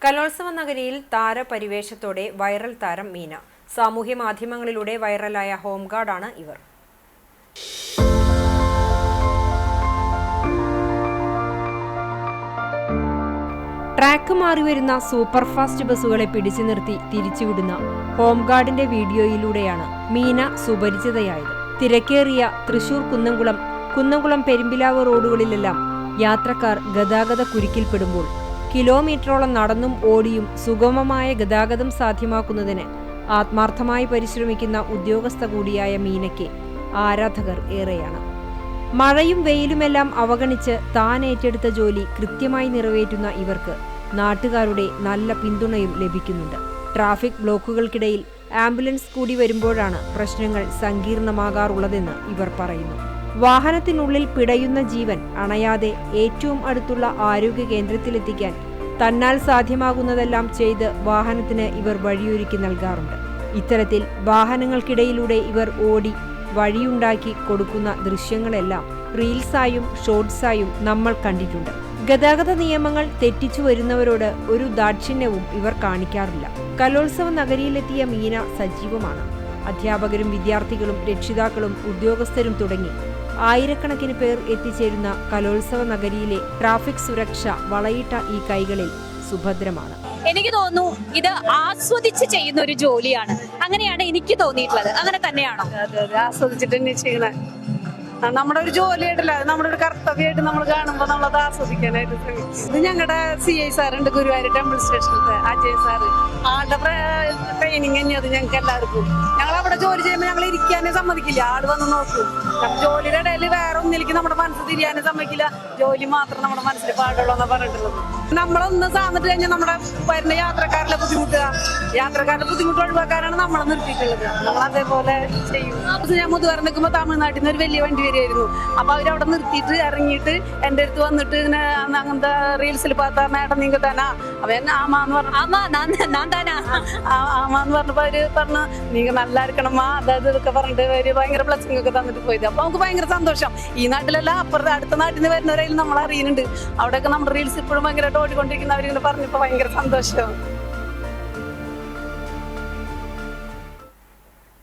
കലോത്സവ നഗരിയിൽ താരപരിവേഷത്തോടെ വൈറൽ താരം മീന. സാമൂഹ്യ മാധ്യമങ്ങളിലൂടെ വൈറലായ ഹോംഗാർഡാണ് ഇവർ. ട്രാക്ക് മാറിവരുന്ന സൂപ്പർ ഫാസ്റ്റ് ബസ്സുകളെ പിടിച്ചു നിർത്തി തിരിച്ചുവിടുന്ന ഹോംഗാർഡിന്റെ വീഡിയോയിലൂടെയാണ് മീന സുപരിചിതയായത്. തിരക്കേറിയ തൃശൂർ കുന്നംകുളം പെരുമ്പിലാവ് റോഡുകളിലെല്ലാം യാത്രക്കാർ ഗതാഗത കുരുക്കിൽപ്പെടുമ്പോൾ കിലോമീറ്ററോളം നടന്നും ഓടിയും സുഗമമായ ഗതാഗതം സാധ്യമാക്കുന്നതിന് ആത്മാർത്ഥമായി പരിശ്രമിക്കുന്ന ഉദ്യോഗസ്ഥ കൂടിയായ മീനയ്ക്ക് ആരാധകർ ഏറെയാണ്. മഴയും വെയിലുമെല്ലാം അവഗണിച്ച് താൻ ഏറ്റെടുത്ത ജോലി കൃത്യമായി നിറവേറ്റുന്ന ഇവർക്ക് നാട്ടുകാരുടെ നല്ല പിന്തുണയും ലഭിക്കുന്നുണ്ട്. ട്രാഫിക് ബ്ലോക്കുകൾക്കിടയിൽ ആംബുലൻസ് കൂടി വരുമ്പോഴാണ് പ്രശ്നങ്ങൾ സങ്കീർണമാകാറുള്ളതെന്ന് ഇവർ പറയുന്നു. വാഹനത്തിനുള്ളിൽ പിടയുന്ന ജീവൻ അണയാതെ ഏറ്റവും അടുത്തുള്ള ആരോഗ്യ കേന്ദ്രത്തിലെത്തിക്കാൻ തന്നാൽ സാധ്യമാകുന്നതെല്ലാം ചെയ്ത് വാഹനത്തിന് ഇവർ വഴിയൊരുക്കി നൽകാറുണ്ട്. ഇത്തരത്തിൽ വാഹനങ്ങൾക്കിടയിലൂടെ ഇവർ ഓടി വഴിയുണ്ടാക്കി കൊടുക്കുന്ന ദൃശ്യങ്ങളെല്ലാം റീൽസായും ഷോർട്സായും നമ്മൾ കണ്ടിട്ടുണ്ട്. ഗതാഗത നിയമങ്ങൾ തെറ്റിച്ചു വരുന്നവരോട് ഒരു ദാക്ഷിണ്യവും ഇവർ കാണിക്കാറില്ല. കലോത്സവ നഗരിയിലെത്തിയ മീന സജീവമാണ്. അധ്യാപകരും വിദ്യാർത്ഥികളും രക്ഷിതാക്കളും ഉദ്യോഗസ്ഥരും തുടങ്ങി ആയിരക്കണക്കിന് പേർ എത്തിച്ചേരുന്ന കലോത്സവ നഗരിയിലെ ട്രാഫിക് സുരക്ഷ വളയിട്ട ഈ കൈകളിൽ സുഭദ്രമാണ്. എനിക്ക് തോന്നുന്നു ഇത് ആസ്വദിച്ച് ചെയ്യുന്ന ഒരു ജോലിയാണ്. അങ്ങനെയാണ് എനിക്ക് തോന്നിയിട്ടുള്ളത്. അങ്ങനെ തന്നെയാണോ? ആസ്വദിച്ചിട്ട് തന്നെ ചെയ്യണേ. നമ്മുടെ ഒരു ജോലിയായിട്ടല്ല, നമ്മുടെ ഒരു കർത്തവ്യമായിട്ട് നമ്മൾ കാണുമ്പോൾ നമ്മളത് ആസ്വദിക്കാനായിട്ട് ശ്രമിക്കും. ഇത് ഞങ്ങളുടെ CI സാറുണ്ട്, ഗുരുവായൂർ ടെമ്പിൾ സ്റ്റേഷനിലത്തെ അജയ് സാറ്. ആളുടെ ട്രെയിനിങ് തന്നെയത് ഞങ്ങൾക്ക് എല്ലാവർക്കും. ഞങ്ങൾ അവിടെ ജോലി ചെയ്യുമ്പോൾ ഞങ്ങൾ ഇരിക്കാനേ സമ്മതിക്കില്ല. ആള് വന്ന് നോക്കും. ജോലിയുടെ ഇടയിൽ വേറെ ഒന്നിലേക്ക് നമ്മുടെ മനസ്സ് തിരിയാനേ സമ്മതിക്കില്ല. ജോലി മാത്രം നമ്മുടെ മനസ്സിൽ പാടുള്ളൂ എന്നാ പറഞ്ഞിട്ടുള്ളത്. നമ്മളൊന്ന് സാന്നിട്ട് കഴിഞ്ഞാൽ നമ്മുടെ വരുന്ന യാത്രക്കാരുടെ ബുദ്ധിമുട്ട് ഒഴിവാക്കാനാണ് നമ്മളെ നിർത്തിയിട്ടുള്ളത്. നമ്മൾ അതേപോലെ ചെയ്യും. ഞാൻ മുതുവരെ നിൽക്കുമ്പോൾ തമിഴ്നാട്ടിൽ നിന്ന് ഒരു വലിയ വണ്ടി വരുമായിരുന്നു. അപ്പൊ അവരവിടെ നിർത്തിയിട്ട് ഇറങ്ങിയിട്ട് എന്റെ അടുത്ത് വന്നിട്ട് ഇങ്ങനെ അങ്ങനത്തെ റീൽസിൽ പാത്ത മേഡം നിങ്ങൾ താനാ അവൻ ആമാന്ന് പറഞ്ഞു. ആമാന്ന് പറഞ്ഞപ്പോ അവര് പറഞ്ഞു നിങ്ങൾ നല്ല ഇരിക്കണമാ അതായത് ഇതൊക്കെ പറഞ്ഞിട്ട് അവര് ഭയങ്കര ബ്ലസ്സിംഗ് ഒക്കെ തന്നിട്ട് പോയത്. അപ്പൊ നമുക്ക് ഭയങ്കര സന്തോഷം. ഈ നാട്ടിലല്ല അപ്പുറത്തെ അടുത്ത നാട്ടിൽ നിന്ന് വരുന്നവരെയും നമ്മൾ അറിയുന്നുണ്ട്. അവിടെയൊക്കെ നമ്മുടെ റീൽസ് ഇപ്പോഴും ഭയങ്കരമായിട്ട് ഓടിക്കൊണ്ടിരിക്കുന്നവരിങ്ങനെ പറഞ്ഞപ്പോ ഭയങ്കര സന്തോഷം.